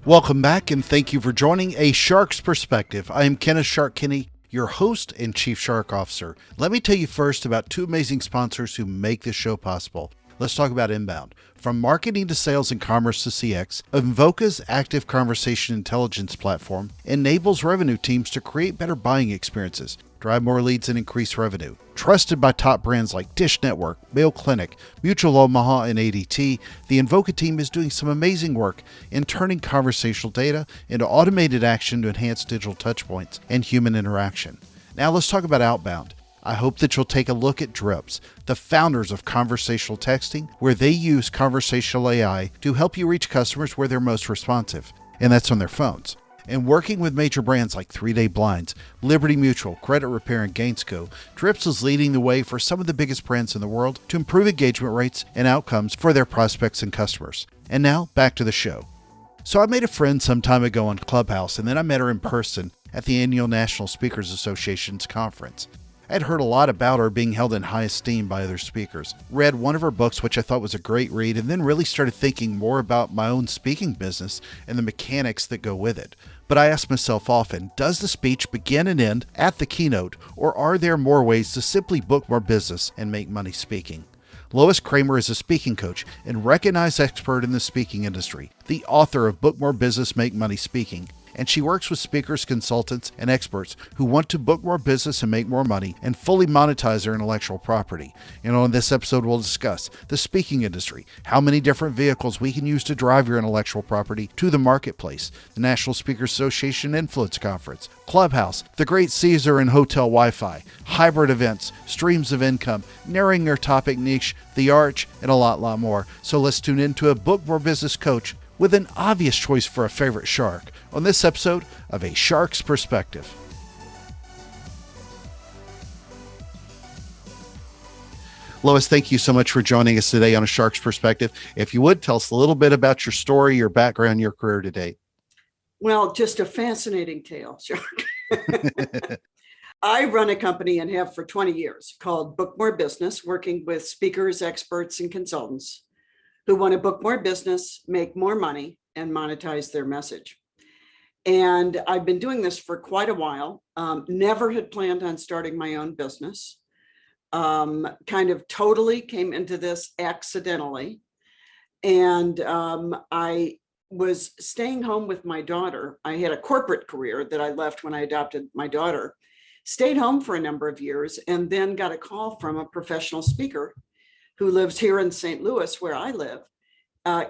Welcome back, and thank you for joining A Shark's Perspective. I am Kenneth Shark Kinney, your host and Chief Shark Officer. Let me tell you first about two amazing sponsors who make this show possible. Let's talk about Inbound. From marketing to sales and commerce to CX, Invoca's active conversation intelligence platform enables revenue teams to create better buying experiences, drive more leads, and increase revenue. Trusted by top brands like Dish Network, Mayo Clinic, Mutual Omaha, and ADT, the Invoca team is doing some amazing work in turning conversational data into automated action to enhance digital touchpoints and human interaction. Now let's talk about Outbound. I hope that you'll take a look at Drips, the founders of conversational texting, where they use conversational AI to help you reach customers where they're most responsive, and that's on their phones. And working with major brands like 3-Day Blinds, Liberty Mutual, Credit Repair, and Gainsco, Drips is leading the way for some of the biggest brands in the world to improve engagement rates and outcomes for their prospects and customers. And now, back to the show. So I made a friend some time ago on Clubhouse, and then I met her in person at the annual National Speakers Association's conference. I'd heard a lot about her being held in high esteem by other speakers, read one of her books, which I thought was a great read, and then really started thinking more about my own speaking business and the mechanics that go with it. But I ask myself often, does the speech begin and end at the keynote, or are there more ways to simply book more business and make money speaking? Lois Creamer is a speaking coach and recognized expert in the speaking industry, the author of Book More Business, Make Money Speaking, and she works with speakers, consultants, and experts who want to book more business and make more money and fully monetize their intellectual property. And on this episode, we'll discuss the speaking industry, how many different vehicles we can use to drive your intellectual property to the marketplace, the National Speakers Association Influence Conference, Clubhouse, the Great Caesar and Hotel Wi-Fi, hybrid events, streams of income, narrowing your topic niche, the arch, and a lot more. So let's tune into a Book More Business coach with an obvious choice for a favorite shark on this episode of A Shark's Perspective. Lois, thank you so much for joining us today on A Shark's Perspective. If you would, tell us a little bit about your story, your background, your career to date. Well, just a fascinating tale, Shark. I run a company and have for 20 years called Book More Business, working with speakers, experts, and consultants who want to book more business, make more money, and monetize their message. And I've been doing this for quite a while. Never had planned on starting my own business. Kind of totally came into this accidentally. And I was staying home with my daughter. I had a corporate career that I left when I adopted my daughter, stayed home for a number of years, and then got a call from a professional speaker who lives here in St. Louis, where I live,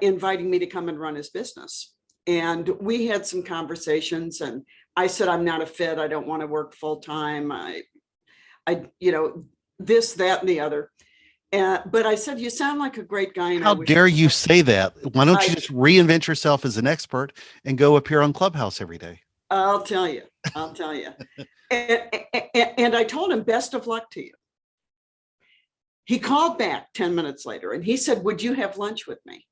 inviting me to come and run his business. And we had some conversations, and I said, I'm not a fit. I don't want to work full time. I, this, that, and the other. But I said, you sound like a great guy. And how dare you say that? Why don't you just reinvent yourself as an expert and go appear on Clubhouse every day? I'll tell you. And I told him, best of luck to you. He called back 10 minutes later and he said, would you have lunch with me?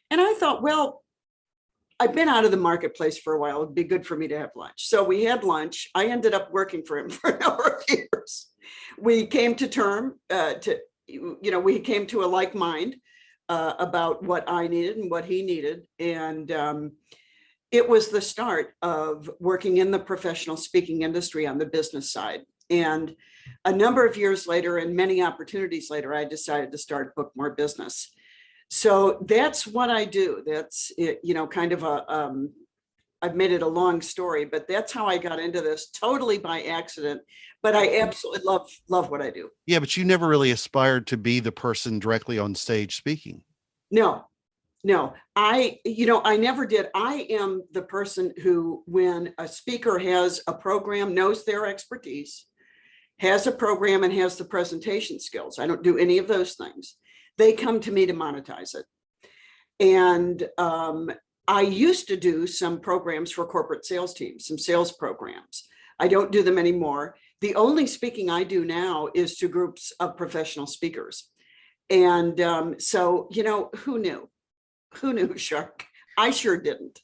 And I thought, well, I've been out of the marketplace for a while. It'd be good for me to have lunch. So we had lunch. I ended up working for him for a number of years. We came to we came to a like mind about what I needed and what he needed. And it was the start of working in the professional speaking industry on the business side. And a number of years later and many opportunities later, I decided to start Book More Business. So that's what I do. That's, kind of I've made it a long story, but that's how I got into this, totally by accident. But I absolutely love what I do. Yeah, but you never really aspired to be the person directly on stage speaking. No, I never did. I am the person who, when a speaker has a program, knows their expertise, has a program, and has the presentation skills. I don't do any of those things. They come to me to monetize it. And I used to do some programs for corporate sales teams, some sales programs. I don't do them anymore. The only speaking I do now is to groups of professional speakers. And so, who knew? Who knew, Shark? I sure didn't.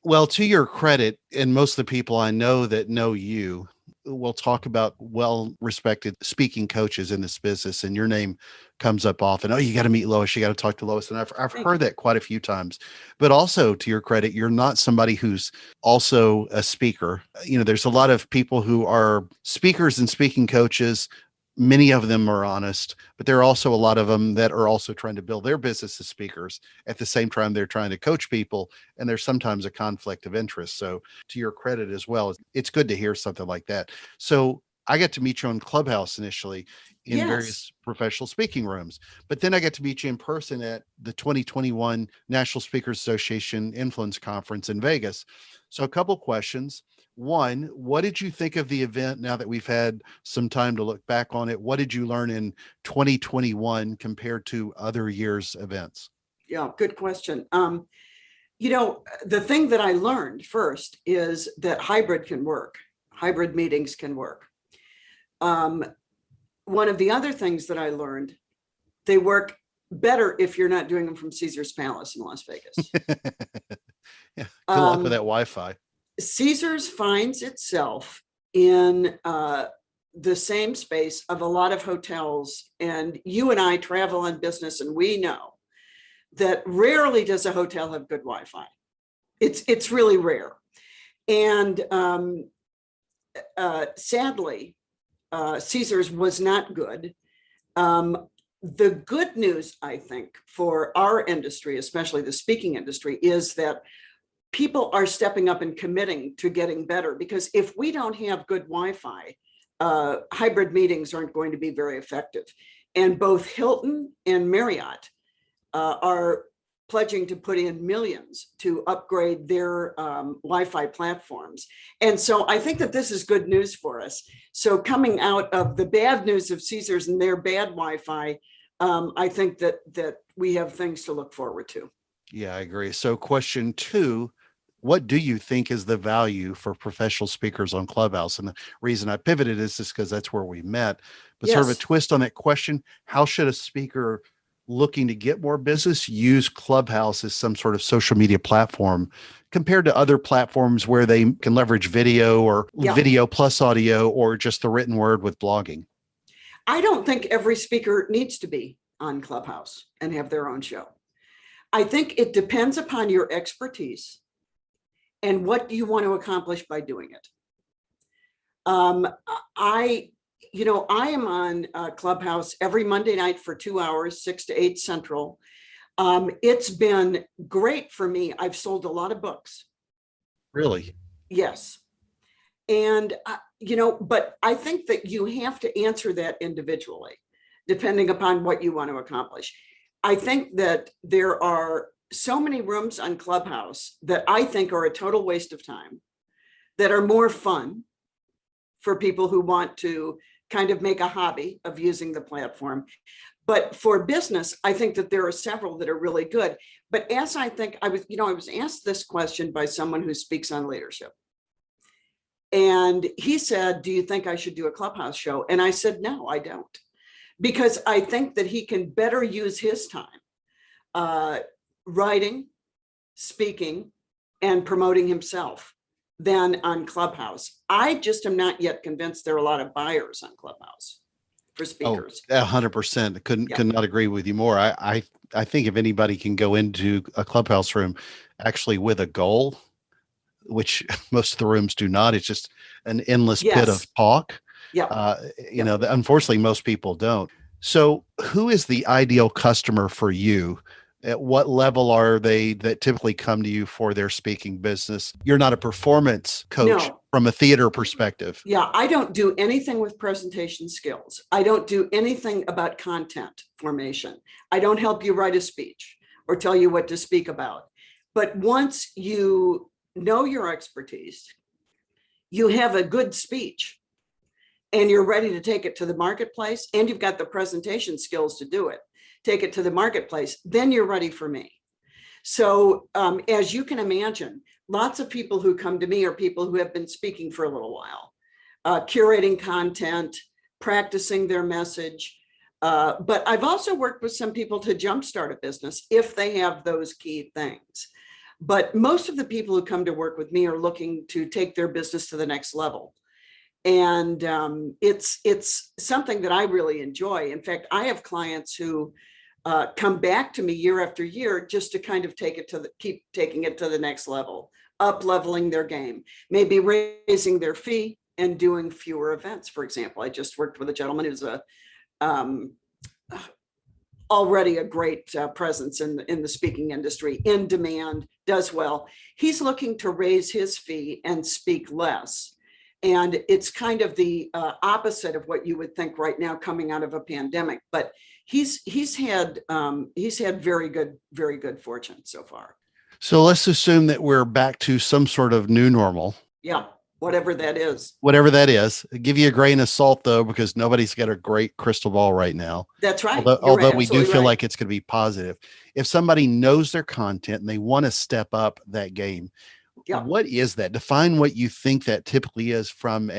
Well, to your credit, and most of the people I know that know you, we'll talk about well-respected speaking coaches in this business, and your name comes up often. Oh, you got to meet Lois. You got to talk to Lois. And I've Thank heard you. that quite a few times. But also, to your credit, you're not somebody who's also a speaker. There's a lot of people who are speakers and speaking coaches. Many of them are honest, but there are also a lot of them that are also trying to build their business as speakers at the same time they're trying to coach people. And there's sometimes a conflict of interest. So, to your credit as well, it's good to hear something like that. So, I got to meet you on Clubhouse initially in Yes. various professional speaking rooms, but then I got to meet you in person at the 2021 National Speakers Association Influence Conference in Vegas. So, a couple questions. One, what did you think of the event now that we've had some time to look back on it? What did you learn in 2021 compared to other years' events? Yeah, good question. The thing that I learned first is that hybrid can work. Hybrid meetings can work. Um, One of the other things that I learned, they work better if you're not doing them from Caesar's Palace in Las Vegas. Yeah, good luck with that Um, Wi-Fi. Caesar's finds itself in the same space of a lot of hotels. And you and I travel in business, and we know that rarely does a hotel have good Wi-Fi. It's really rare. And sadly, Caesar's was not good. The good news, I think, for our industry, especially the speaking industry, is that people are stepping up and committing to getting better, because if we don't have good Wi-Fi, hybrid meetings aren't going to be very effective. And both Hilton and Marriott are pledging to put in millions to upgrade their Wi-Fi platforms. And so I think that this is good news for us. So coming out of the bad news of Caesars and their bad Wi-Fi, I think that we have things to look forward to. Yeah, I agree. So question two, what do you think is the value for professional speakers on Clubhouse? And the reason I pivoted is just because that's where we met. But sort of a Yes. twist on that question, how should a speaker looking to get more business use Clubhouse as some sort of social media platform compared to other platforms where they can leverage video or Yeah. video plus audio or just the written word with blogging? I don't think every speaker needs to be on Clubhouse and have their own show. I think it depends upon your expertise and what you want to accomplish by doing it. Um, I, I am on Clubhouse every Monday night for 2 hours, 6 to 8 Central. It's been great for me. I've sold a lot of books. Really? Yes. And, but I think that you have to answer that individually, depending upon what you want to accomplish. I think that there are so many rooms on Clubhouse that I think are a total waste of time, that are more fun for people who want to kind of make a hobby of using the platform. But for business, I think that there are several that are really good. But as I think I was asked this question by someone who speaks on leadership. And he said, do you think I should do a Clubhouse show? And I said, no, I don't. Because I think that he can better use his time writing, speaking, and promoting himself than on Clubhouse. I just am not yet convinced there are a lot of buyers on Clubhouse for Oh, speakers. 100%. Yeah. Could not agree with you more. I think if anybody can go into a Clubhouse room actually with a goal, which most of the rooms do not, it's just an endless pit of Yes. talk. Yep. Yep. Unfortunately, most people don't. So, who is the ideal customer for you? At what level are they that typically come to you for their speaking business? You're not a performance coach No. from a theater perspective. Yeah, I don't do anything with presentation skills. I don't do anything about content formation. I don't help you write a speech or tell you what to speak about. But once you know your expertise, you have a good speech, and you're ready to take it to the marketplace, and you've got the presentation skills to do it, take it to the marketplace, then you're ready for me. So as you can imagine, lots of people who come to me are people who have been speaking for a little while, curating content, practicing their message. But I've also worked with some people to jumpstart a business if they have those key things. But most of the people who come to work with me are looking to take their business to the next level. And it's something that I really enjoy. In fact, I have clients who come back to me year after year just to kind of keep taking it to the next level, up leveling their game, maybe raising their fee and doing fewer events. For example, I just worked with a gentleman who's already a great presence in the speaking industry, in demand, does well. He's looking to raise his fee and speak less. And it's kind of the opposite of what you would think right now coming out of a pandemic. But he's had very good fortune so far. So let's assume that we're back to some sort of new normal. Yeah, whatever that is. Whatever that is. Give you a grain of salt though, because nobody's got a great crystal ball right now. That's right. Although we do feel like it's going to be positive. If somebody knows their content and they want to step up that game, what is that? Define what you think that typically is from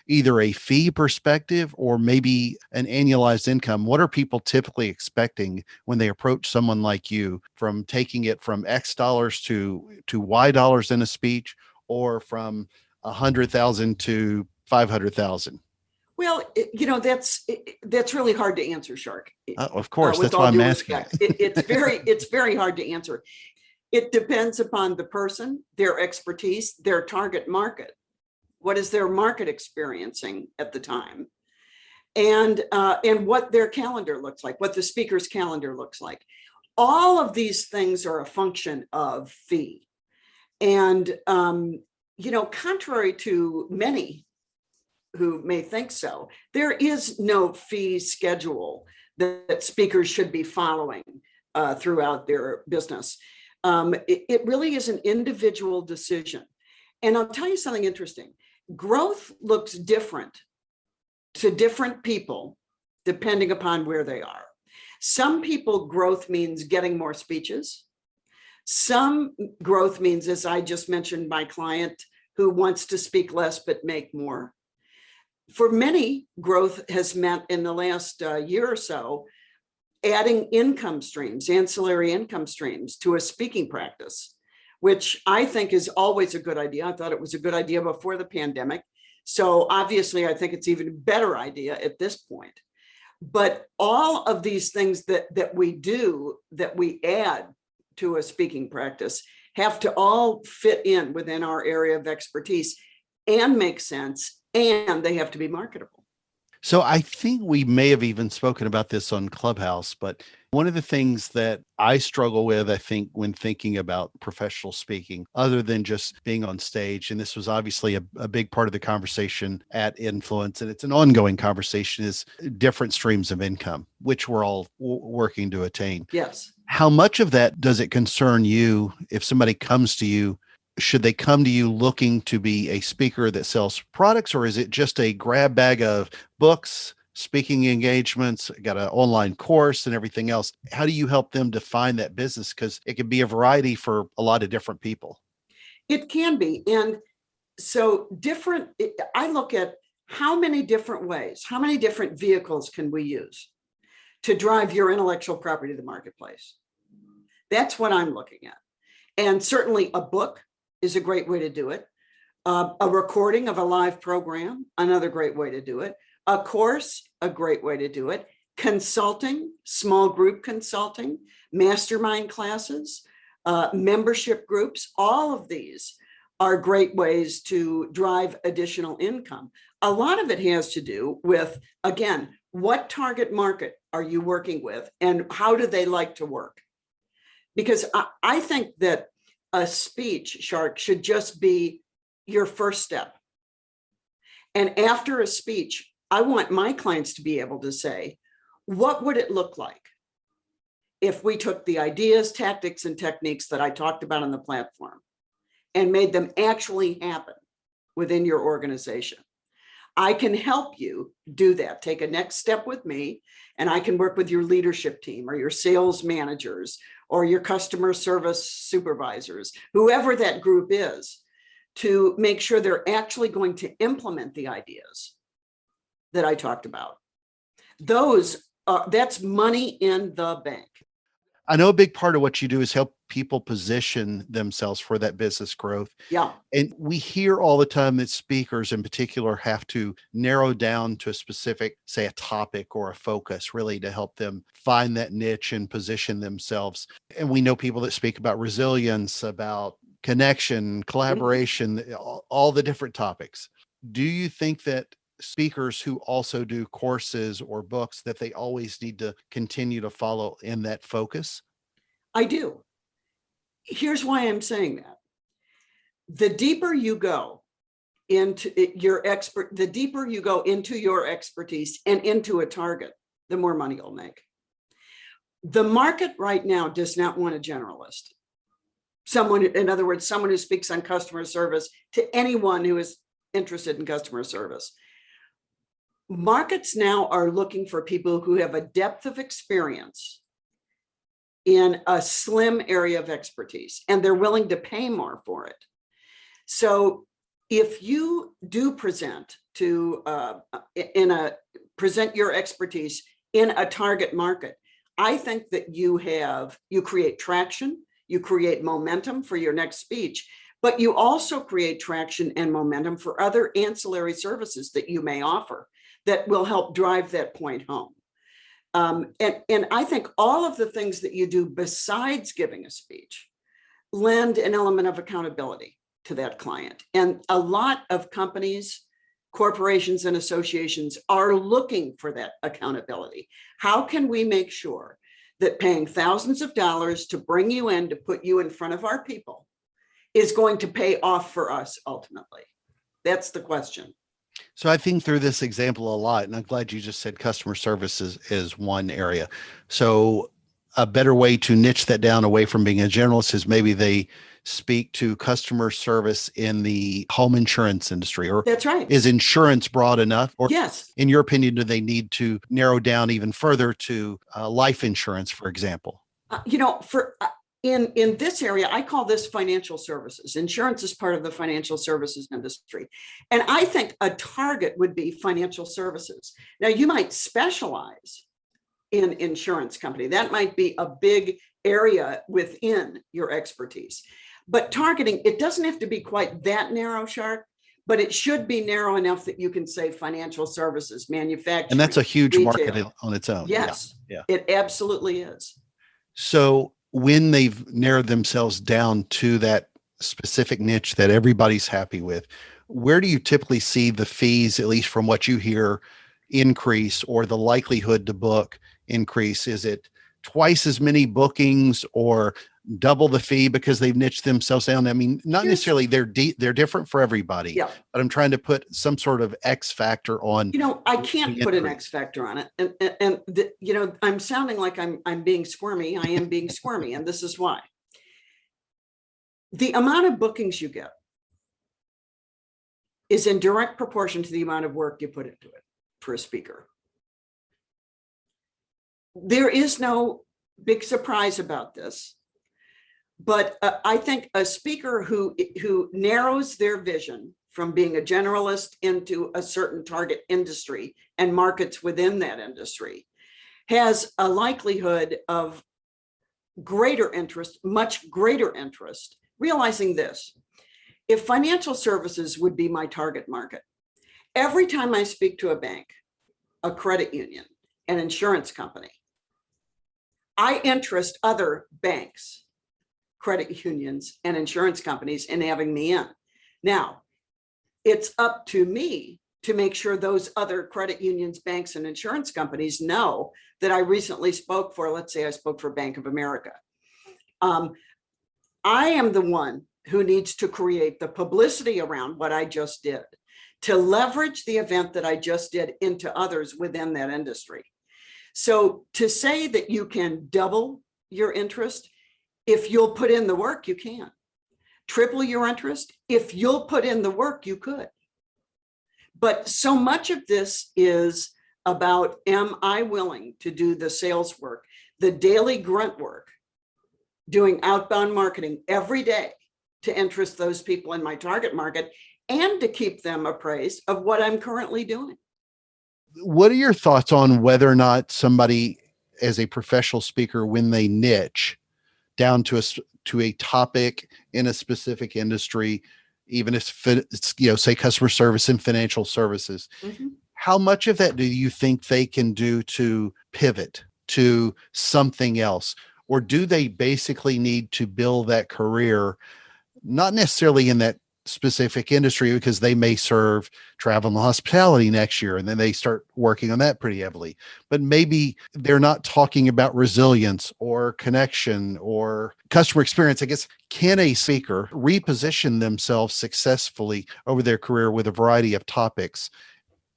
either a fee perspective or maybe an annualized income. What are people typically expecting when they approach someone like you, from taking it from X dollars to Y dollars in a speech, or from 100,000 to 500,000? Well, that's really hard to answer, Shark. Of course, that's why I'm asking. It's very hard to answer. It depends upon the person, their expertise, their target market. What is their market experiencing at the time? And what their calendar looks like, what the speaker's calendar looks like. All of these things are a function of fee. And, contrary to many who may think so, there is no fee schedule that speakers should be following throughout their business. It really is an individual decision. And I'll tell you something interesting. Growth looks different to different people, depending upon where they are. Some people, growth means getting more speeches. Some growth means, as I just mentioned, my client who wants to speak less but make more. For many, growth has meant in the last year or so, adding income streams, ancillary income streams to a speaking practice, which I think is always a good idea. I thought it was a good idea before the pandemic. So obviously, I think it's even a better idea at this point. But all of these things that we do, that we add to a speaking practice, have to all fit in within our area of expertise and make sense, and they have to be marketable. So I think we may have even spoken about this on Clubhouse, but one of the things that I struggle with, I think, when thinking about professional speaking, other than just being on stage, and this was obviously a big part of the conversation at Influence, and it's an ongoing conversation, is different streams of income, which we're all working to attain. Yes. How much of that does it concern you if somebody comes to you? Should they come to you looking to be a speaker that sells products, or is it just a grab bag of books, speaking engagements, got an online course and everything else? How do you help them define that business? Because it can be a variety for a lot of different people. It can be. And so I look at how many different ways, how many different vehicles can we use to drive your intellectual property to the marketplace? That's what I'm looking at. And certainly a book is a great way to do it. A recording of a live program, another great way to do it. A course, a great way to do it. Consulting, small group consulting, mastermind classes, membership groups, all of these are great ways to drive additional income. A lot of it has to do with, again, what target market are you working with and how do they like to work? Because I think that a speech, Shark, should just be your first step. And after a speech, I want my clients to be able to say, what would it look like if we took the ideas, tactics, and techniques that I talked about on the platform and made them actually happen within your organization? I can help you do that. Take a next step with me, and I can work with your leadership team or your sales managers or your customer service supervisors, whoever that group is, to make sure they're actually going to implement the ideas that I talked about. That's money in the bank. I know a big part of what you do is help people position themselves for that business growth. Yeah. And we hear all the time that speakers in particular have to narrow down to a specific, say, a topic or a focus, really to help them find that niche and position themselves. And we know people that speak about resilience, about connection, Mhm. collaboration, all the different topics. Do you think that speakers who also do courses or books that they always need to continue to follow in that focus? I do. Here's why I'm saying that. The deeper you go into the deeper you go into your expertise and into a target, the more money you'll make. The market right now does not want a generalist. Someone, in other words, someone who speaks on customer service to anyone who is interested in customer service. Markets now are looking for people who have a depth of experience in a slim area of expertise, and they're willing to pay more for it. So if you do present present your expertise in a target market, I think that you create traction, you create momentum for your next speech, but you also create traction and momentum for other ancillary services that you may offer that will help drive that point home. And I think all of the things that you do besides giving a speech lend an element of accountability to that client. And a lot of companies, corporations, and associations are looking for that accountability. How can we make sure that paying thousands of dollars to bring you in, to put you in front of our people, is going to pay off for us ultimately? That's the question. So I think through this example a lot, and I'm glad you just said customer service is one area. So a better way to niche that down away from being a generalist is maybe they speak to customer service in the home insurance industry, or That's right. is insurance broad enough? Or Yes. in your opinion, do they need to narrow down even further to life insurance, for example? In this area, I call this financial services. Insurance is part of the financial services industry. And I think a target would be financial services. Now, you might specialize in insurance company. That might be a big area within your expertise. But targeting, it doesn't have to be quite that narrow, Shark, but it should be narrow enough that you can say financial services, manufacturing. And that's a huge retail. market on its own. Yes, Yeah. it absolutely is. So when they've narrowed themselves down to that specific niche that everybody's happy with, where do you typically see the fees, at least from what you hear, increase, or the likelihood to book increase? Is it twice as many bookings or double the fee because they've niched themselves down? I mean, not necessarily they're different for everybody, Yeah. but I'm trying to put some sort of X factor on. I can't put an X factor on it. And I'm sounding like I'm being squirmy. I am being squirmy. And this is why. The amount of bookings you get is in direct proportion to the amount of work you put into it for a speaker. There is no big surprise about this, but I think a speaker who narrows their vision from being a generalist into a certain target industry and markets within that industry has a likelihood of greater interest, much greater interest, realizing this. If financial services would be my target market, every time I speak to a bank, a credit union, an insurance company, I interest other banks, credit unions, and insurance companies in having me in. Now, it's up to me to make sure those other credit unions, banks, and insurance companies know that I recently spoke for, let's say I spoke for Bank of America. I am the one who needs to create the publicity around what I just did to leverage the event that I just did into others within that industry. So to say that you can double your interest, if you'll put in the work, you can. Triple your interest, if you'll put in the work, you could. But so much of this is about, am I willing to do the sales work, the daily grunt work, doing outbound marketing every day to interest those people in my target market and to keep them appraised of what I'm currently doing. What are your thoughts on whether or not somebody as a professional speaker when they niche down to a topic in a specific industry, even if it's, say customer service and financial services. Mhm. How much of that do you think they can do to pivot to something else? Or do they basically need to build that career, not necessarily in that specific industry, because they may serve travel and hospitality next year and then they start working on that pretty heavily, but maybe they're not talking about resilience or connection or customer experience. I guess, can a speaker reposition themselves successfully over their career with a variety of topics?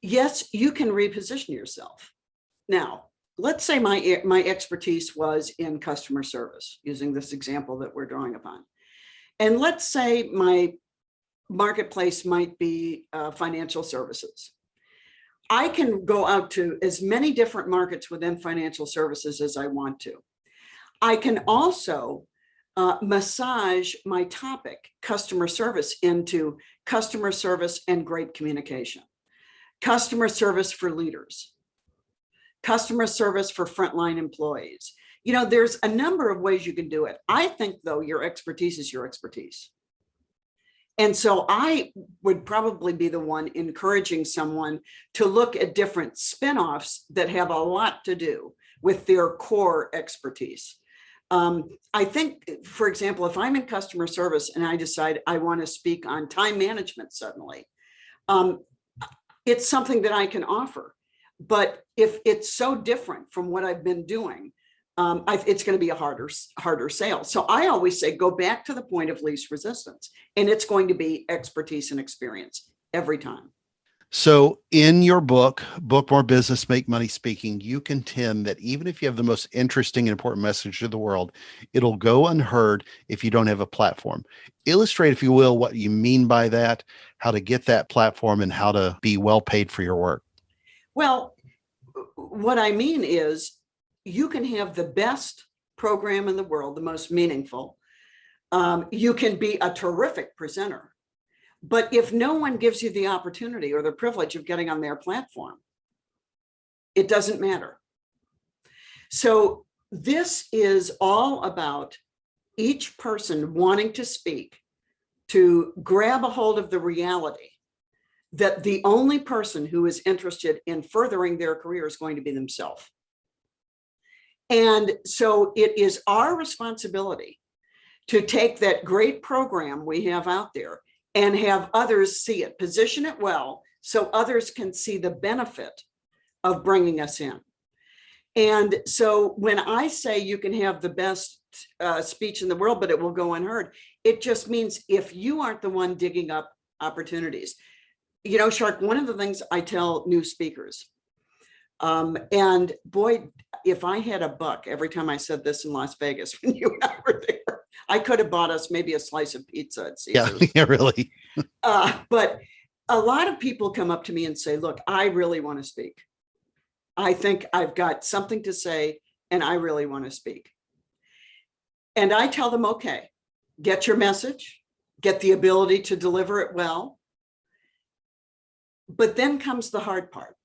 Yes, you can reposition yourself. Now, let's say my expertise was in customer service, using this example that we're drawing upon. And let's say my marketplace might be financial services. I can go out to as many different markets within financial services as I want to. I can also massage my topic, customer service, into customer service and great communication, customer service for leaders, customer service for frontline employees. There's a number of ways you can do it. I think, though, your expertise is your expertise. And so I would probably be the one encouraging someone to look at different spinoffs that have a lot to do with their core expertise. I think, for example, if I'm in customer service and I decide I want to speak on time management suddenly, it's something that I can offer. But if it's so different from what I've been doing, it's going to be a harder sale. So I always say, go back to the point of least resistance, and it's going to be expertise and experience every time. So in your book More Business, Make Money Speaking, you contend that even if you have the most interesting and important message to the world, it'll go unheard if you don't have a platform. Illustrate, if you will, what you mean by that, how to get that platform, and how to be well paid for your work. Well, what I mean is, you can have the best program in the world, the most meaningful. You can be a terrific presenter. But if no one gives you the opportunity or the privilege of getting on their platform, it doesn't matter. So this is all about each person wanting to speak, to grab a hold of the reality that the only person who is interested in furthering their career is going to be themselves. And so it is our responsibility to take that great program we have out there and have others see it, position it well, so others can see the benefit of bringing us in. And so when I say you can have the best speech in the world, but it will go unheard, it just means if you aren't the one digging up opportunities. Shark, one of the things I tell new speakers, and boy, if I had a buck every time I said this in Las Vegas when you and I were there, I could have bought us maybe a slice of pizza at Caesar's. Yeah, really. But a lot of people come up to me and say, look, I really want to speak. I think I've got something to say and I really want to speak. And I tell them, okay, get your message, get the ability to deliver it well. But then comes the hard part.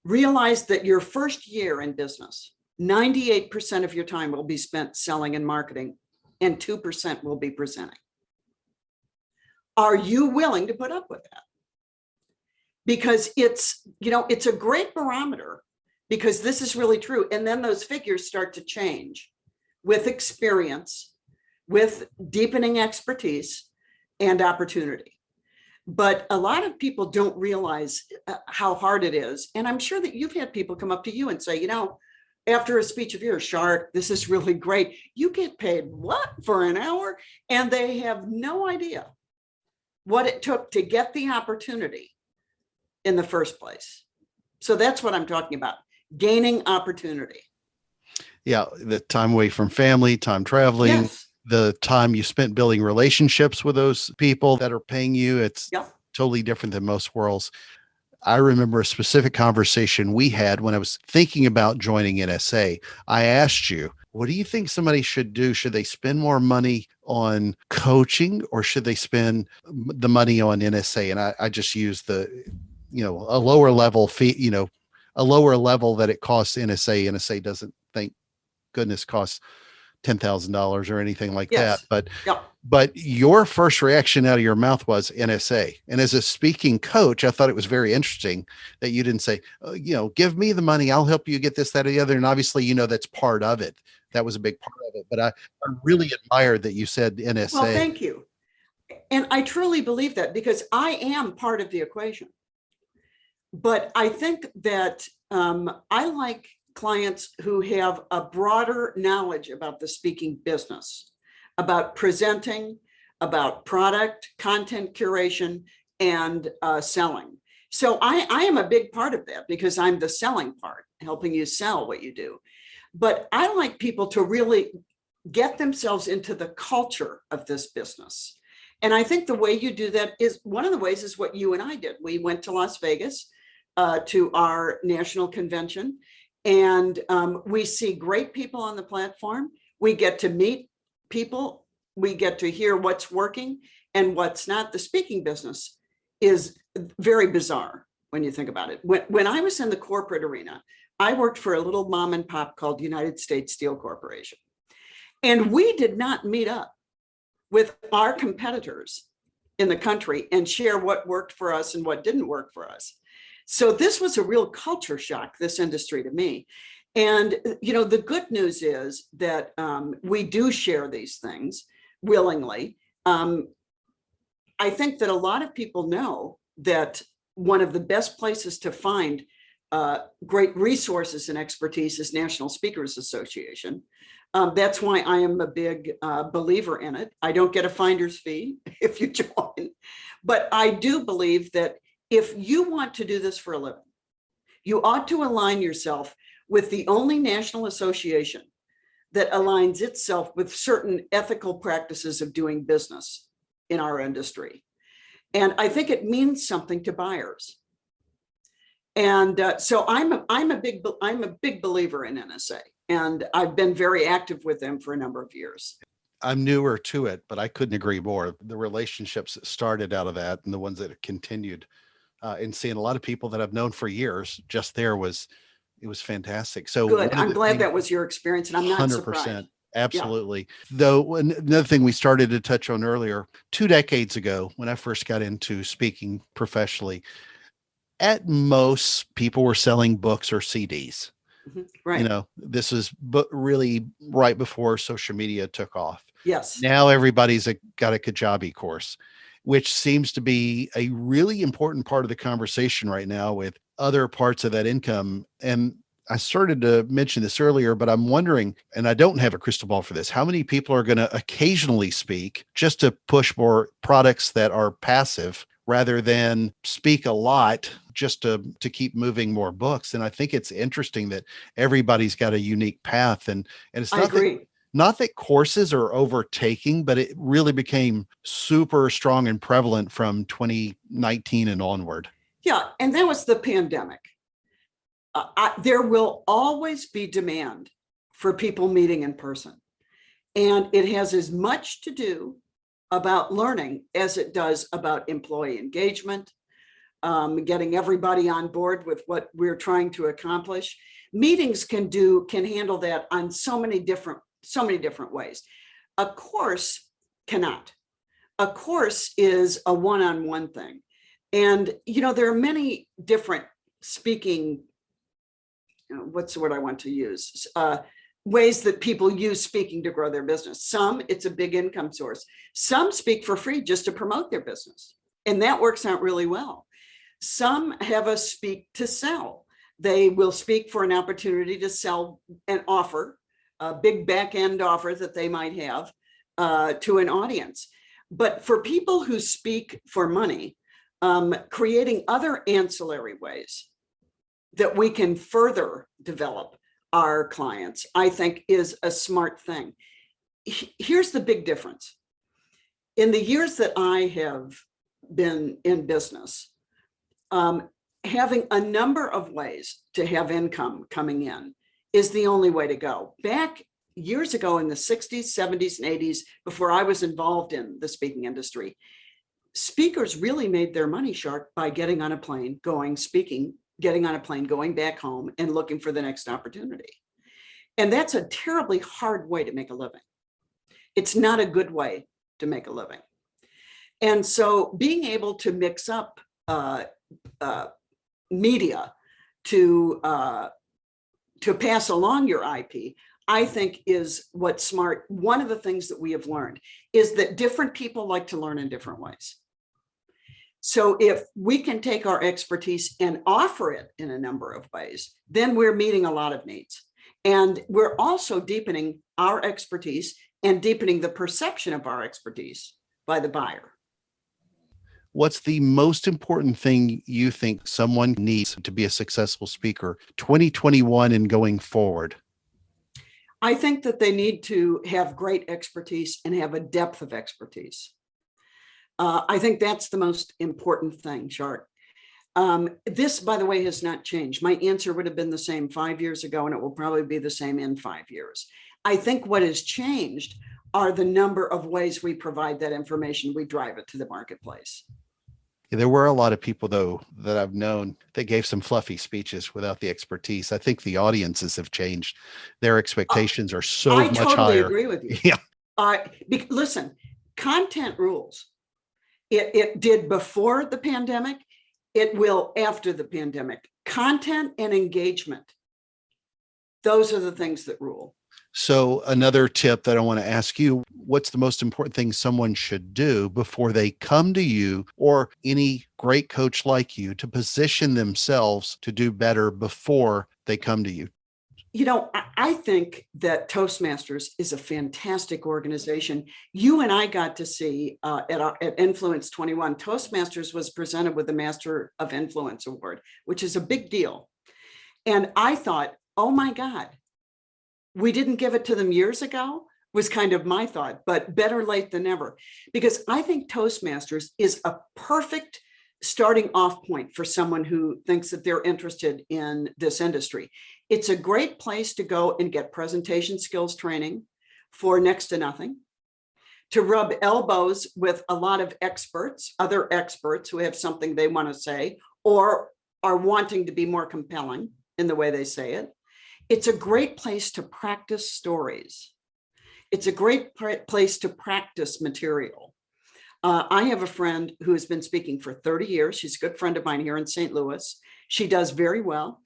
Realize that your first year in business, 98% of your time will be spent selling and marketing, and 2% will be presenting. Are you willing to put up with that? Because it's a great barometer, because this is really true. And then those figures start to change with experience, with deepening expertise and opportunity. But a lot of people don't realize how hard it is. And I'm sure that you've had people come up to you and say, after a speech of yours, Shark, this is really great. You get paid what for an hour? And they have no idea what it took to get the opportunity in the first place. So that's what I'm talking about, gaining opportunity. Yeah, the time away from family, time traveling. Yes. The time you spent building relationships with those people that are paying you, it's totally different than most worlds. I remember a specific conversation we had when I was thinking about joining NSA. I asked you, what do you think somebody should do? Should they spend more money on coaching, or should they spend the money on NSA? And I just used a lower level fee, a lower level that it costs NSA. NSA doesn't, thank goodness, cost $10,000 or anything like that. Yes. Yeah. But your first reaction out of your mouth was NSA. And as a speaking coach, I thought it was very interesting that you didn't say, oh, give me the money. I'll help you get this, that, or the other. And obviously, that's part of it. That was a big part of it. But I really admired that you said NSA. Well, thank you. And I truly believe that, because I am part of the equation. But I think that I like clients who have a broader knowledge about the speaking business, about presenting, about product, content curation, and selling. So I am a big part of that, because I'm the selling part, helping you sell what you do. But I like people to really get themselves into the culture of this business. And I think the way you do that is, one of the ways is what you and I did. We went to Las Vegas to our national convention, and we see great people on the platform. We get to meet people. We get to hear what's working and what's not. The speaking business is very bizarre when you think about it. When I was in the corporate arena, I worked for a little mom and pop called United States Steel Corporation. And we did not meet up with our competitors in the country and share what worked for us and what didn't work for us. So this was a real culture shock, this industry, to me. And, the good news is that we do share these things willingly. I think that a lot of people know that one of the best places to find great resources and expertise is National Speakers Association. That's why I am a big believer in it. I don't get a finder's fee if you join, but I do believe that if you want to do this for a living, you ought to align yourself with the only national association that aligns itself with certain ethical practices of doing business in our industry. And I think it means something to buyers. And so I'm a big believer in NSA, and I've been very active with them for a number of years. I'm newer to it, but I couldn't agree more. The relationships that started out of that and the ones that have continued, and seeing a lot of people that I've known for years just there was fantastic. So good. I'm glad that was your experience, and I'm not 100%. Surprised. Absolutely. Yeah. Though another thing we started to touch on earlier, 2 decades ago, when I first got into speaking professionally, at most people were selling books or CDs. Mm-hmm. Right. This is really right before social media took off. Yes. Now everybody's got a Kajabi course, which seems to be a really important part of the conversation right now with other parts of that income. And I started to mention this earlier, but I'm wondering, and I don't have a crystal ball for this, how many people are going to occasionally speak just to push more products that are passive rather than speak a lot just to keep moving more books. And I think it's interesting that everybody's got a unique path. And it's not, not that courses are overtaking, but it really became super strong and prevalent from 2019 and onward. Yeah. And that was the pandemic. There will always be demand for people meeting in person. And it has as much to do about learning as it does about employee engagement, getting everybody on board with what we're trying to accomplish. Meetings can handle that on so many different ways. A course cannot. A course is a one-on-one thing. And, there are many different speaking, what's the word I want to use? Ways that people use speaking to grow their business. Some, it's a big income source. Some speak for free just to promote their business, and that works out really well. Some have a speak to sell. They will speak for an opportunity to sell an offer, a big back end offer that they might have to an audience. But for people who speak for money, creating other ancillary ways that we can further develop our clients, I think, is a smart thing. Here's the big difference. In the years that I have been in business, having a number of ways to have income coming in is the only way to go. Back years ago in the 60s, 70s, and 80s, before I was involved in the speaking industry, speakers really made their money, Shark, by getting on a plane, going, speaking, getting on a plane, going back home, and looking for the next opportunity. And that's a terribly hard way to make a living. It's not a good way to make a living. And so being able to mix up media to pass along your IP, I think is what's smart. One of the things that we have learned is that different people like to learn in different ways. So if we can take our expertise and offer it in a number of ways, then we're meeting a lot of needs. And we're also deepening our expertise and deepening the perception of our expertise by the buyer. What's the most important thing you think someone needs to be a successful speaker 2021 and going forward? I think that they need to have great expertise and have a depth of expertise. I think that's the most important thing, Shark. This, by the way, has not changed. My answer would have been the same 5 years ago, and it will probably be the same in 5 years. I think what has changed are the number of ways we provide that information. We drive it to the marketplace. There were a lot of people, though, that I've known that gave some fluffy speeches without the expertise. I think the audiences have changed. Their expectations are so much higher. I totally agree with you. Yeah. Listen, content rules. It did before the pandemic. It will after the pandemic. Content and engagement. Those are the things that rule. So another tip that I want to ask you, what's the most important thing someone should do before they come to you or any great coach like you to position themselves to do better before they come to you? You know, I think that Toastmasters is a fantastic organization. You and I got to see at Influence 21, Toastmasters was presented with the Master of Influence Award, which is a big deal. And I thought, oh my God, we didn't give it to them years ago, was kind of my thought, but better late than never. Because I think Toastmasters is a perfect starting off point for someone who thinks that they're interested in this industry. It's a great place to go and get presentation skills training for next to nothing, to rub elbows with a lot of experts, other experts who have something they want to say or are wanting to be more compelling in the way they say it. It's a great place to practice stories. It's a great place to practice material. I have a friend who has been speaking for 30 years. She's a good friend of mine here in St. Louis. She does very well.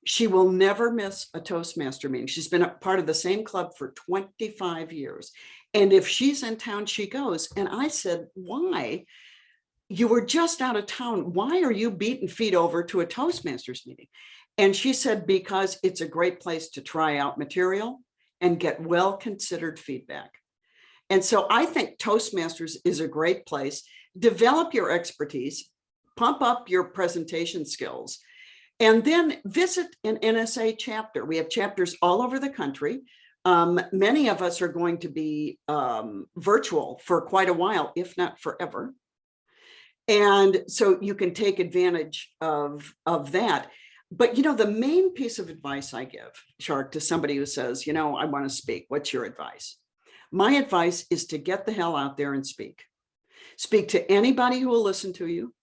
She will never miss a Toastmaster meeting. She's been a part of the same club for 25 years. And if she's in town, she goes. And I said, why? You were just out of town. Why are you beating feet over to a Toastmasters meeting? And she said, because it's a great place to try out material and get well-considered feedback. And so I think Toastmasters is a great place. Develop your expertise, pump up your presentation skills, and then visit an NSA chapter. We have chapters all over the country. Many of us are going to be virtual for quite a while, if not forever. And so you can take advantage of that. But, you know, the main piece of advice I give, Shark, to somebody who says, you know, I want to speak, what's your advice? My advice is to get the hell out there and speak. Speak to anybody who will listen to you,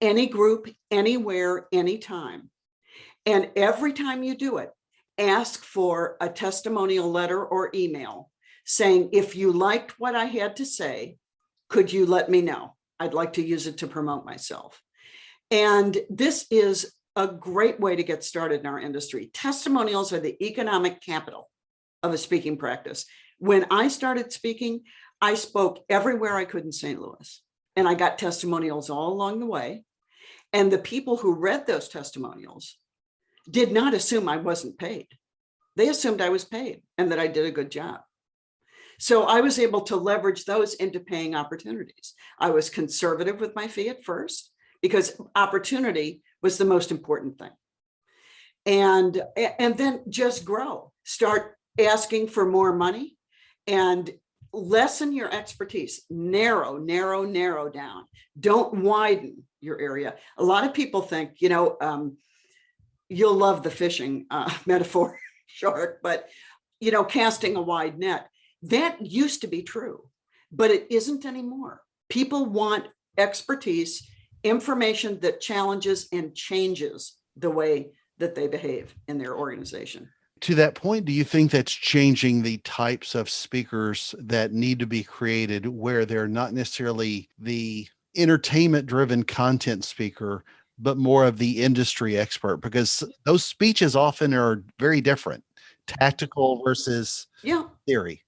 any group, anywhere, anytime. And every time you do it, ask for a testimonial letter or email saying, if you liked what I had to say, could you let me know? I'd like to use it to promote myself. And this is a great way to get started in our industry. Testimonials are the economic capital of a speaking practice. When I started speaking, I spoke everywhere I could in St. Louis, and I got testimonials all along the way. And the people who read those testimonials did not assume I wasn't paid. They assumed I was paid and that I did a good job. So I was able to leverage those into paying opportunities. I was conservative with my fee at first because opportunity was the most important thing. And then just grow, start asking for more money and lessen your expertise, narrow down. Don't widen your area. A lot of people think, you know, you'll love the fishing metaphor, Shark, but, you know, casting a wide net, that used to be true, but it isn't anymore. People want expertise, information that challenges and changes the way that they behave in their organization. To that point, do you think that's changing the types of speakers that need to be created where they're not necessarily the entertainment driven content speaker, but more of the industry expert? Because those speeches often are very different, tactical versus Yeah. theory.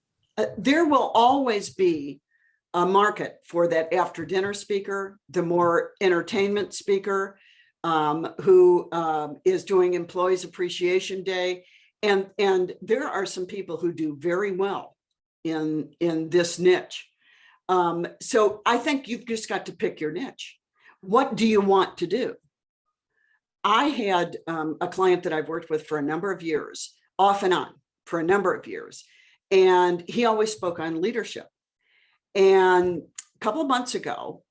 There will always be a market for that after dinner speaker, the more entertainment speaker who is doing Employees Appreciation Day. And there are some people who do very well in this niche. So I think you've just got to pick your niche. What do you want to do? I had a client that I've worked with for a number of years, off and on for a number of years. And he always spoke on leadership. And a couple of months ago,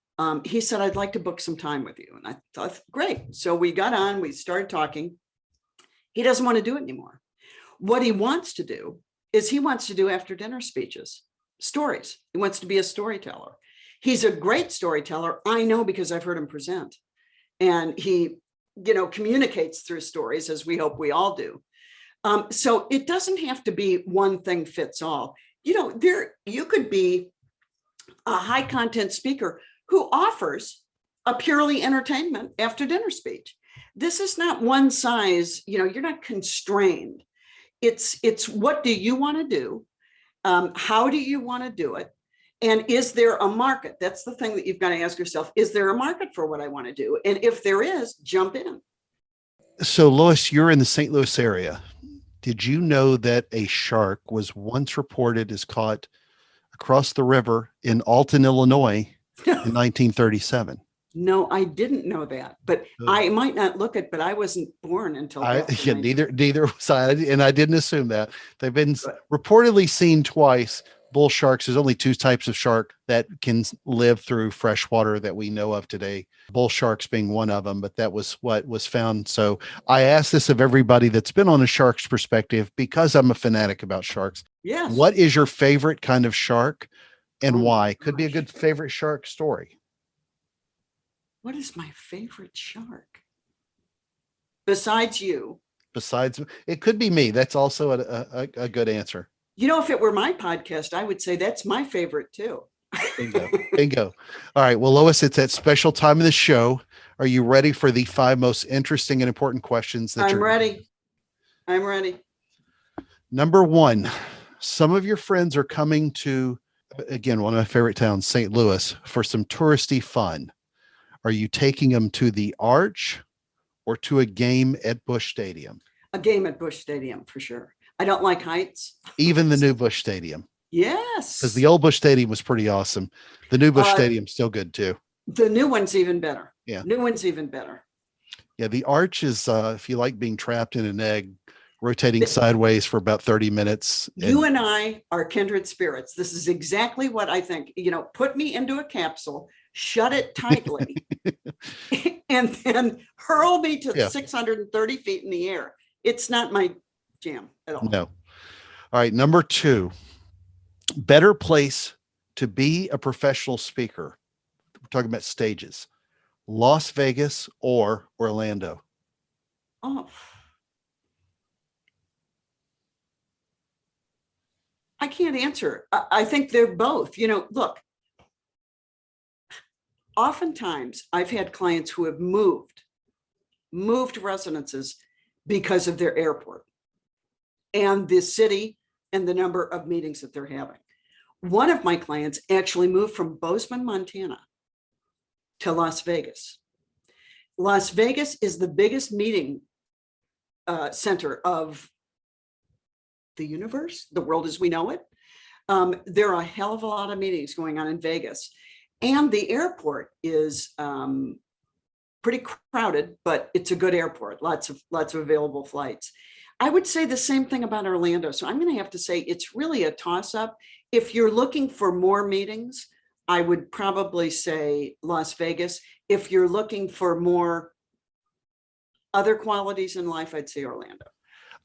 he said, I'd like to book some time with you. And I thought, great. So we got on, we started talking. He doesn't want to do it anymore. What he wants to do is he wants to do after dinner speeches, stories. He wants to be a storyteller. He's a great storyteller. I know because I've heard him present. And he, communicates through stories, as we hope we all do. So it doesn't have to be one thing fits all. You could be a high content speaker who offers a purely entertainment after dinner speech. This is not one size, you're not constrained. It's what do you want to do? How do you want to do it? And is there a market? That's the thing that you've got to ask yourself. Is there a market for what I want to do? And if there is, jump in. So Lois, you're in the St. Louis area. Did you know that a shark was once reported as caught across the river in Alton, Illinois in 1937? No, I didn't know that, but I might not look it, but I wasn't born until neither was I, and I didn't assume that. They've been reportedly seen twice. Bull sharks. There's only two types of shark that can live through fresh water that we know of today. Bull sharks being one of them, but that was what was found. So I asked this of everybody that's been on a shark's perspective because I'm a fanatic about sharks. Yes. What is your favorite kind of shark and why? Could be a good favorite shark story. What is my favorite shark? Besides you? Besides, it could be me. That's also a good answer. If it were my podcast, I would say that's my favorite too. Bingo. All right. Well, Lois, it's that special time of the show. Are you ready for the 5 most interesting and important questions? I'm ready. Number 1, some of your friends are coming to, again, one of my favorite towns, St. Louis, for some touristy fun. Are you taking them to the Arch or to a game at Busch Stadium? A game at Busch Stadium, for sure. I don't like heights. Even the new Busch Stadium. Yes. Because the old Busch Stadium was pretty awesome. The new Busch Stadium's still good too. The new one's even better. Yeah. New one's even better. Yeah. The Arch is, if you like being trapped in an egg, rotating sideways for about 30 minutes. You and I are kindred spirits. This is exactly what I think. Put me into a capsule, shut it tightly, and then hurl me to 630 feet in the air. It's not my jam at all. No. All right. Number 2, better place to be a professional speaker. We're talking about stages, Las Vegas or Orlando. Oh, I can't answer. I think they're both. Look, oftentimes I've had clients who have moved residences because of their airport and the city and the number of meetings that they're having. One of my clients actually moved from Bozeman, Montana to Las Vegas. Las Vegas is the biggest meeting center of the universe, the world as we know it. There are a hell of a lot of meetings going on in Vegas. And the airport is pretty crowded, but it's a good airport, lots of available flights. I would say the same thing about Orlando. So I'm going to have to say it's really a toss-up. If you're looking for more meetings, I would probably say Las Vegas. If you're looking for more other qualities in life, I'd say Orlando.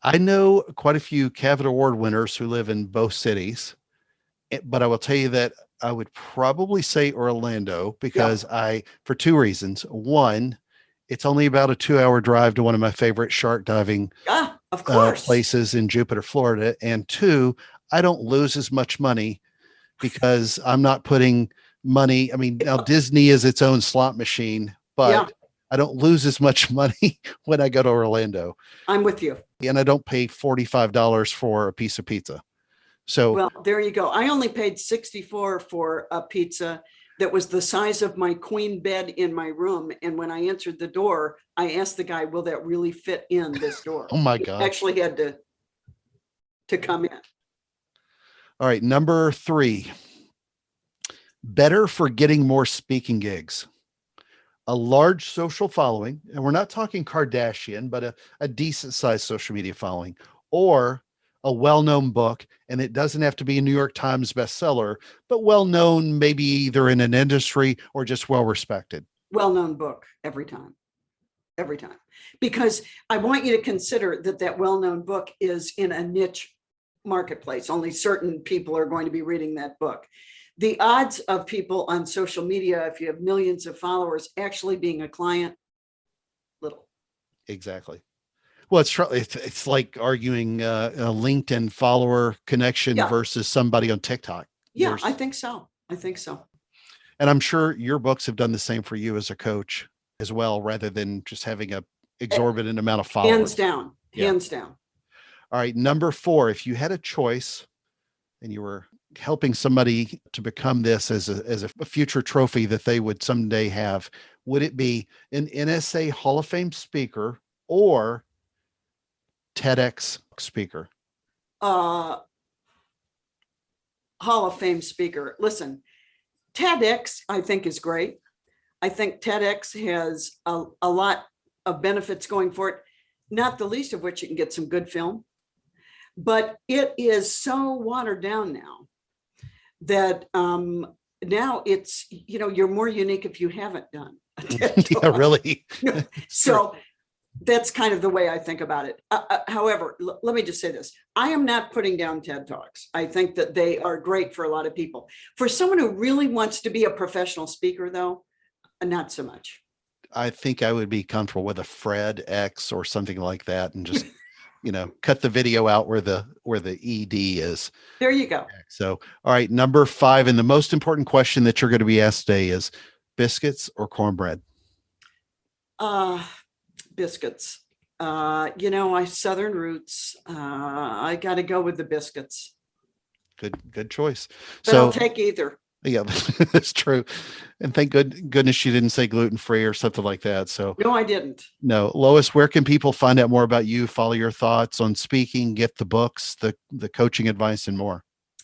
I know quite a few Cavett Award winners who live in both cities, but I will tell you that I would probably say Orlando because for 2 reasons. One, It's only about a 2-hour drive to one of my favorite shark diving Of course. places in Jupiter, Florida. And two, I don't lose as much money because I'm not putting money. I mean, now Disney is its own slot machine, Yeah, but I don't lose as much money when I go to Orlando. I'm with you. And I don't pay $45 for a piece of pizza. So, Well, there you go. I only paid 64 for a pizza that was the size of my queen bed in my room. And when I answered the door, I asked the guy, will that really fit in this door? oh my He God. actually had to come in. All right. Number 3, better for getting more speaking gigs. A large social following, and we're not talking Kardashian, but a decent sized social media following, or a well-known book. And it doesn't have to be a New York Times bestseller, but well-known, maybe either in an industry or just well-respected. Well-known book every time, because I want you to consider that well-known book is in a niche marketplace. Only certain people are going to be reading that book. The odds of people on social media, if you have millions of followers, actually being a client, little. Exactly. Well, it's like arguing a LinkedIn follower connection Yeah. versus somebody on TikTok. Yeah, I think so. And I'm sure your books have done the same for you as a coach as well, rather than just having a exorbitant amount of followers. Hands down. Yeah. Hands down. All right. Number 4, if you had a choice and you were helping somebody to become this as a future trophy that they would someday have, would it be an NSA Hall of Fame speaker or TEDx speaker? Hall of Fame speaker. Listen, TEDx, I think, is great. I think TEDx has a lot of benefits going for it, not the least of which you can get some good film. But it is so watered down now that now it's, you're more unique if you haven't done a TED Talk. Yeah, really. So that's kind of the way I think about it. However, let me just say this. I am not putting down TED Talks. I think that they are great for a lot of people. For someone who really wants to be a professional speaker, though, not so much. I think I would be comfortable with a Fred X or something like that, and just cut the video out where the ED is. There you go. So, all right, number 5, and the most important question that you're going to be asked today is biscuits or cornbread? Biscuits. I Southern roots. I got to go with the biscuits. Good choice. But So I'll take either. yeah, that's true. And thank goodness you didn't say gluten-free or something like that. So No, I didn't. no. Lois, where can people find out more about you, follow your thoughts on speaking, get the books, the coaching advice, and more?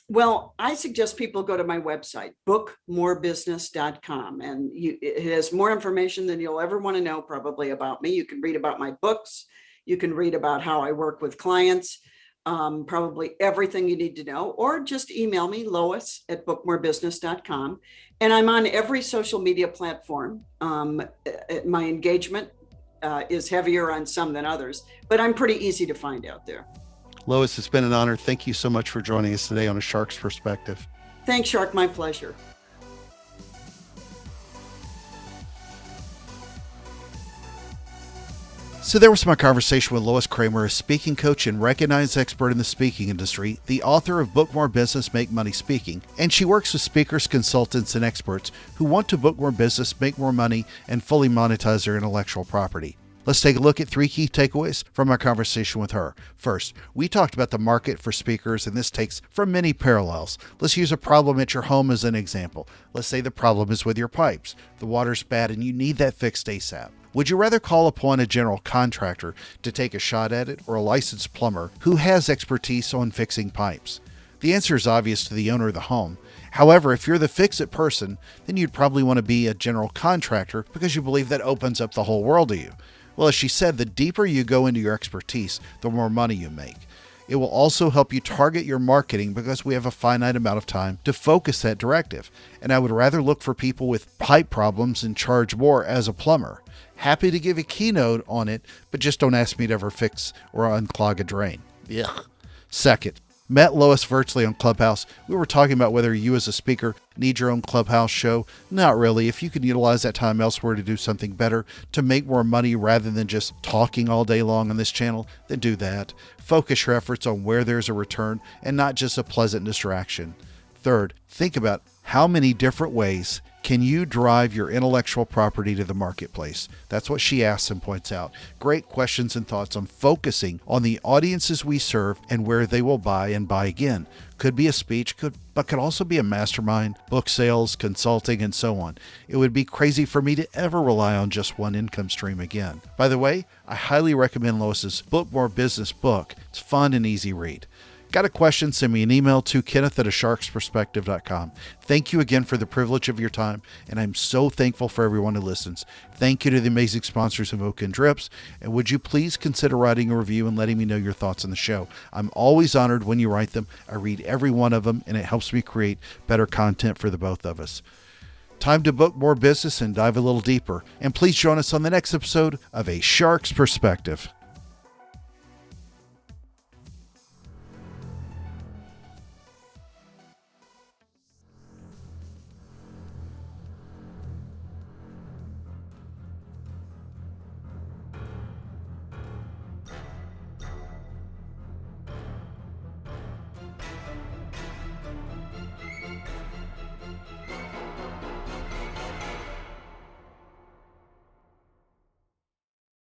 Well, I suggest people go to my website, bookmorebusiness.com, and it has more information than you'll ever want to know probably about me. You can read about my books. You can read about how I work with clients, probably everything you need to know, or just email me, Lois at bookmorebusiness.com. And I'm on every social media platform. My engagement is heavier on some than others, but I'm pretty easy to find out there. Lois, it's been an honor. Thank you so much for joining us today on A Shark's Perspective. Thanks, Shark. My pleasure. So there was my conversation with Lois Creamer, a speaking coach and recognized expert in the speaking industry, the author of Book More Business, Make Money Speaking, and she works with speakers, consultants, and experts who want to book more business, make more money, and fully monetize their intellectual property. Let's take a look at 3 key takeaways from our conversation with her. First, we talked about the market for speakers, and this takes from many parallels. Let's use a problem at your home as an example. Let's say the problem is with your pipes. The water's bad and you need that fixed ASAP. Would you rather call upon a general contractor to take a shot at it, or a licensed plumber who has expertise on fixing pipes? The answer is obvious to the owner of the home. However, if you're the fix-it person, then you'd probably want to be a general contractor because you believe that opens up the whole world to you. Well, as she said, the deeper you go into your expertise, the more money you make. It will also help you target your marketing because we have a finite amount of time to focus that directive. And I would rather look for people with pipe problems and charge more as a plumber. Happy to give a keynote on it, but just don't ask me to ever fix or unclog a drain. Ugh. Second, Met Lois virtually on Clubhouse. We were talking about whether you as a speaker need your own Clubhouse show. Not really. If you can utilize that time elsewhere to do something better, to make more money rather than just talking all day long on this channel, then do that. Focus your efforts on where there's a return and not just a pleasant distraction. Third, think about how many different ways can you drive your intellectual property to the marketplace? That's what she asks and points out. Great questions and thoughts on focusing on the audiences we serve and where they will buy and buy again. Could be a speech, but could also be a mastermind, book sales, consulting, and so on. It would be crazy for me to ever rely on just one income stream again. By the way, I highly recommend Lois's Book More Business book. It's fun and easy read. Got a question? Send me an email to kenneth@asharksperspective.com. Thank you again for the privilege of your time, and I'm so thankful for everyone who listens. Thank you to the amazing sponsors of Oak and Drips, and would you please consider writing a review and letting me know your thoughts on the show? I'm always honored when you write them. I read every one of them, and it helps me create better content for the both of us. Time to book more business and dive a little deeper, and please join us on the next episode of A Shark's Perspective.